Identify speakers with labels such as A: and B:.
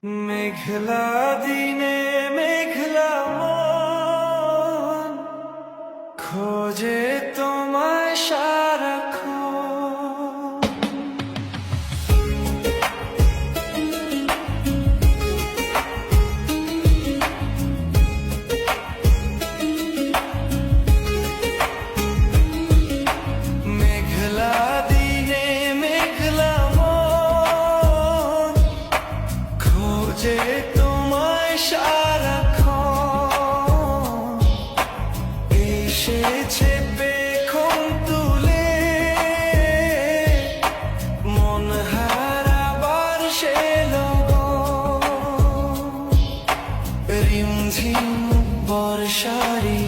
A: মেঘলা দিনে মেঘলা মন খোঁজে তোমায় সারাক্ষণ। মেঘলা দিনে মেঘলা মন খোঁজে তোমায় সারাক্ষণ। এসেছে পেখম তুলে মন হারাবার সে লগন। রিমঝিম বর্ষারি